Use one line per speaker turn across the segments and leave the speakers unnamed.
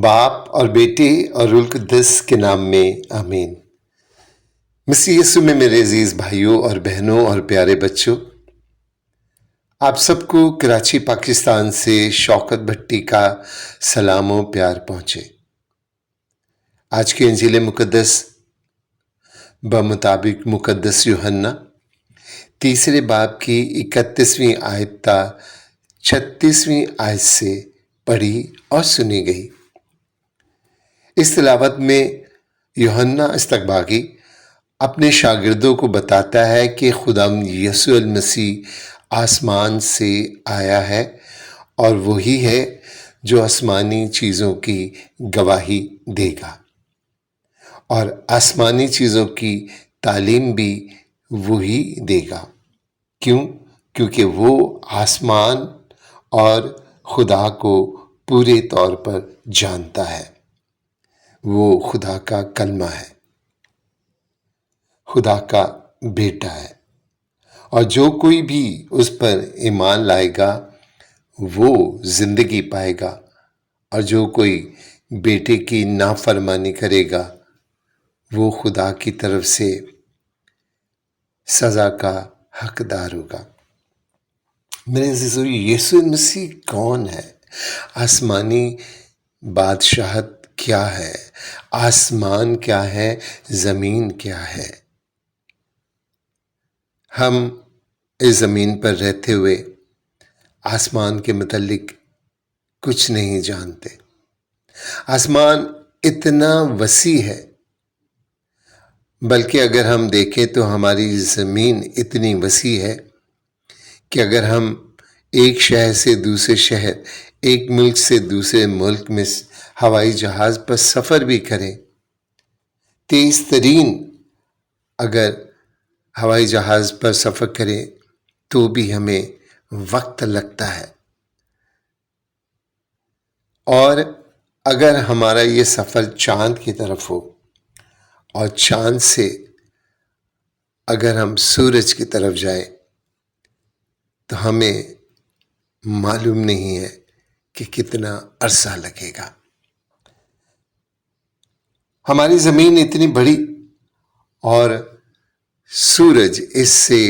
باپ اور بیٹے اور روح القدس کے نام میں آمین۔ مسیح یسوع میں میرے عزیز بھائیوں اور بہنوں اور پیارے بچوں، آپ سب کو کراچی پاکستان سے شوکت بھٹی کا سلام و پیار پہنچے۔ آج کی انجیل مقدس بمطابق مقدس یوحنا تیسرے باب کی 31ویں آیت تا 36ویں آیت سے پڑھی اور سنی گئی۔ اس تلاوت میں یوحنا استقباغی اپنے شاگردوں کو بتاتا ہے کہ خداوند یسوع المسیح آسمان سے آیا ہے اور وہی ہے جو آسمانی چیزوں کی گواہی دے گا، اور آسمانی چیزوں کی تعلیم بھی وہی دے گا۔ کیونکہ وہ آسمان اور خدا کو پورے طور پر جانتا ہے۔ وہ خدا کا کلمہ ہے، خدا کا بیٹا ہے، اور جو کوئی بھی اس پر ایمان لائے گا وہ زندگی پائے گا، اور جو کوئی بیٹے کی نافرمانی کرے گا وہ خدا کی طرف سے سزا کا حقدار ہوگا۔ میرے عزیزو، یسوع مسیح کون ہے؟ آسمانی بادشاہت کیا ہے؟ آسمان کیا ہے؟ زمین کیا ہے؟ ہم اس زمین پر رہتے ہوئے آسمان کے متعلق کچھ نہیں جانتے۔ آسمان اتنا وسیع ہے، بلکہ اگر ہم دیکھیں تو ہماری زمین اتنی وسیع ہے کہ اگر ہم ایک شہر سے دوسرے شہر، ایک ملک سے دوسرے ملک میں ہوائی جہاز پر سفر بھی کریں، تیز ترین اگر ہوائی جہاز پر سفر کریں تو بھی ہمیں وقت لگتا ہے، اور اگر ہمارا یہ سفر چاند کی طرف ہو اور چاند سے اگر ہم سورج کی طرف جائیں تو ہمیں معلوم نہیں ہے کہ کتنا عرصہ لگے گا۔ ہماری زمین اتنی بڑی اور سورج اس سے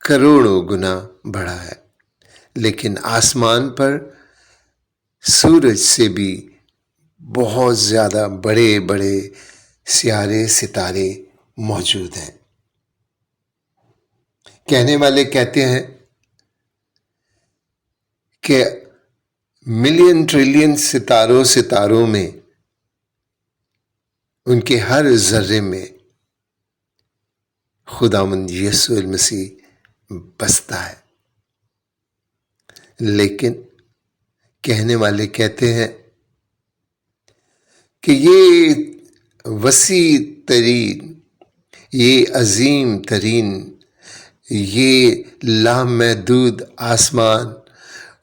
کروڑوں گنا بڑا ہے، لیکن آسمان پر سورج سے بھی بہت زیادہ بڑے بڑے سیارے ستارے موجود ہیں۔ کہنے والے کہتے ہیں کہ ملین ٹریلین ستاروں میں ان کے ہر ذرے میں خداوند یسوع المسیح بستا ہے، لیکن کہنے والے کہتے ہیں کہ یہ وسیع ترین، یہ عظیم ترین، یہ لامحدود آسمان،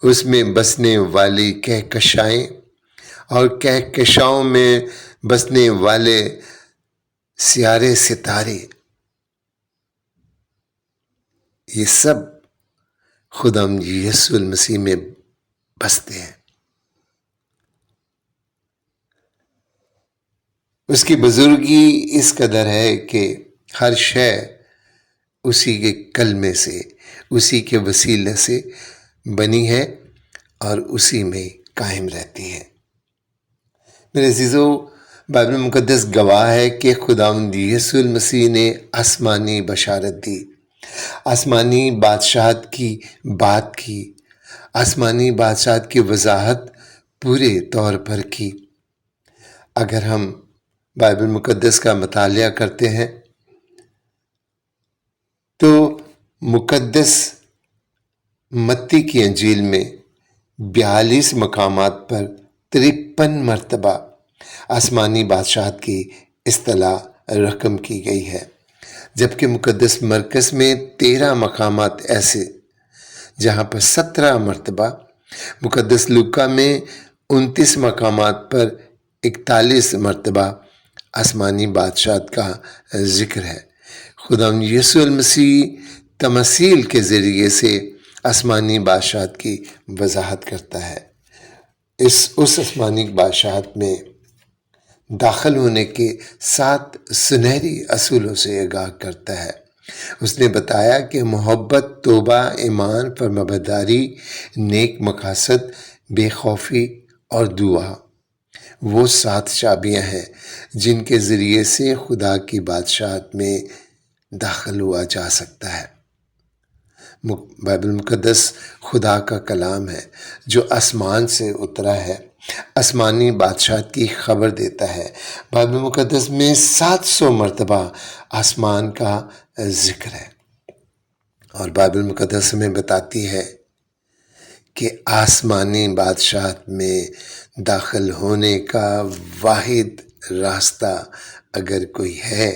اس میں بسنے والی کہکشائیں اور کہکشاؤں میں بسنے والے سیارے ستارے، یہ سب خداوند یسوع المسیح میں بستے ہیں۔ اس کی بزرگی اس قدر ہے کہ ہر شے اسی کے کلمے سے، اسی کے وسیلے سے بنی ہے اور اسی میں قائم رہتی ہے۔ میرے عزیزو، بائبل مقدس گواہ ہے کہ خداوند یسوع المسیح نے آسمانی بشارت دی، آسمانی بادشاہت کی بات کی، آسمانی بادشاہت کی وضاحت پورے طور پر کی۔ اگر ہم بائبل مقدس کا مطالعہ کرتے ہیں تو مقدس متی کی انجیل میں 42 مقامات پر 53 مرتبہ آسمانی بادشاہت کی اصطلاح رقم کی گئی ہے، جبکہ مقدس مرکز میں 13 مقامات ایسے جہاں پر 17 مرتبہ، مقدس لوکا میں 29 مقامات پر 41 مرتبہ آسمانی بادشاہت کا ذکر ہے۔ خداوند یسوع المسیح تمثیل کے ذریعے سے آسمانی بادشاہت کی وضاحت کرتا ہے۔ اس آسمانی بادشاہت میں داخل ہونے کے 7 سنہری اصولوں سے آگاہ کرتا ہے۔ اس نے بتایا کہ محبت، توبہ، ایمان، فرمانبرداری، نیک مقاصد، بے خوفی اور دعا وہ 7 چابیاں ہیں جن کے ذریعے سے خدا کی بادشاہت میں داخل ہوا جا سکتا ہے۔ بائبل مقدس خدا کا کلام ہے جو آسمان سے اترا ہے، آسمانی بادشاہت کی خبر دیتا ہے۔ بائبل مقدس میں 700 مرتبہ آسمان کا ذکر ہے، اور بائبل مقدس ہمیں بتاتی ہے کہ آسمانی بادشاہت میں داخل ہونے کا واحد راستہ اگر کوئی ہے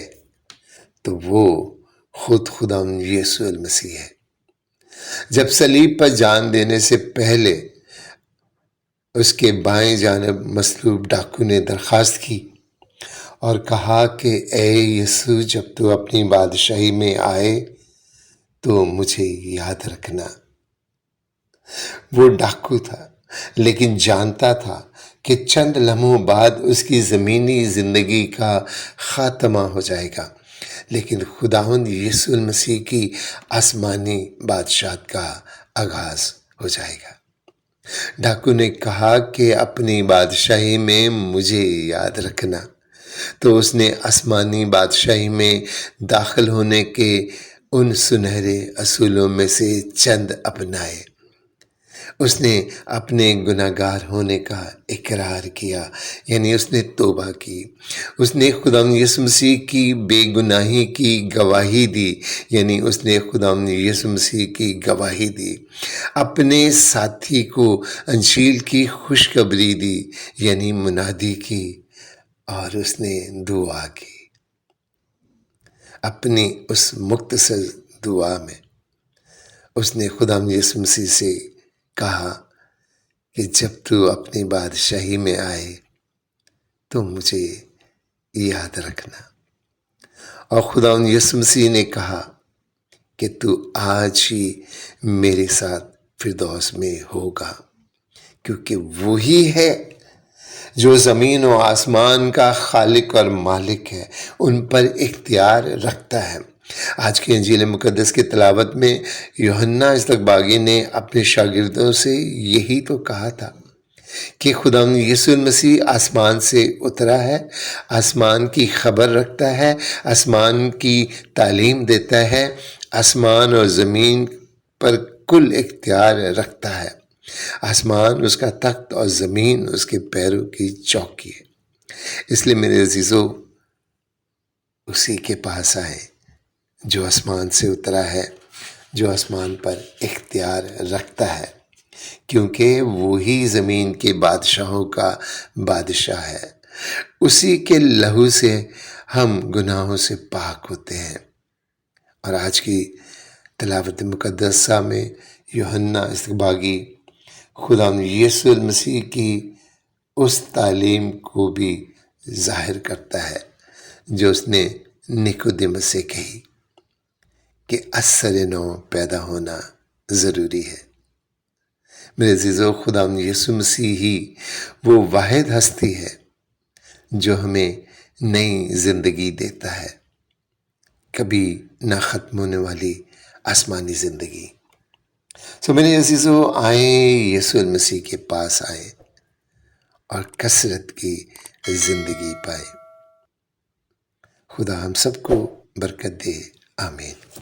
تو وہ خود خداوند یسوع المسیح ہے۔ جب صلیب پر جان دینے سے پہلے اس کے بائیں جانب مصلوب ڈاکو نے درخواست کی اور کہا کہ اے یسوع، جب تو اپنی بادشاہی میں آئے تو مجھے یاد رکھنا۔ وہ ڈاکو تھا لیکن جانتا تھا کہ چند لمحوں بعد اس کی زمینی زندگی کا خاتمہ ہو جائے گا، لیکن خداوند یسوع المسیح کی آسمانی بادشاہت کا آغاز ہو جائے گا۔ ڈاکو نے کہا کہ اپنی بادشاہی میں مجھے یاد رکھنا، تو اس نے آسمانی بادشاہی میں داخل ہونے کے ان سنہرے اصولوں میں سے چند اپنائے۔ اس نے اپنے گناہ گار ہونے کا اقرار کیا، یعنی اس نے توبہ کی۔ اس نے خداوند یسوع مسیح کی بے گناہی کی گواہی دی، یعنی اس نے خداوند یسوع مسیح کی گواہی دی۔ اپنے ساتھی کو انجیل کی خوشخبری دی، یعنی منادی کی، اور اس نے دعا کی۔ اپنی اس مختصر دعا میں اس نے خداوند یسوع مسیح سے کہا کہ جب تو اپنی بادشاہی میں آئے تو مجھے یاد رکھنا۔ اور خداوند یسوع مسیح نے کہا کہ تو آج ہی میرے ساتھ فردوس میں ہوگا، کیونکہ وہی ہے جو زمین و آسمان کا خالق اور مالک ہے، ان پر اختیار رکھتا ہے۔ آج کی انجیل مقدس کی تلاوت میں یوحنا اصطباغی نے اپنے شاگردوں سے یہی تو کہا تھا کہ خداوند یسوع المسیح آسمان سے اترا ہے، آسمان کی خبر رکھتا ہے، آسمان کی تعلیم دیتا ہے، آسمان اور زمین پر کل اختیار رکھتا ہے۔ آسمان اس کا تخت اور زمین اس کے پیروں کی چوکی ہے۔ اس لیے میرے عزیزو، اسی کے پاس آئے جو آسمان سے اترا ہے، جو آسمان پر اختیار رکھتا ہے، کیونکہ وہی زمین کے بادشاہوں کا بادشاہ ہے۔ اسی کے لہو سے ہم گناہوں سے پاک ہوتے ہیں۔ اور آج کی تلاوت مقدسہ میں یوحنا اصطباغی خداوند یسوع المسیح کی اس تعلیم کو بھی ظاہر کرتا ہے جو اس نے نیکودیمس سے کہی کہ از نو پیدا ہونا ضروری ہے۔ میرے عزیزو، خداوند یسوع مسیح ہی وہ واحد ہستی ہے جو ہمیں نئی زندگی دیتا ہے، کبھی نہ ختم ہونے والی آسمانی زندگی۔ میرے عزیزو، آئیں یسوع المسیح کے پاس آئیں اور کثرت کی زندگی پائیں۔ خدا ہم سب کو برکت دے، آمین۔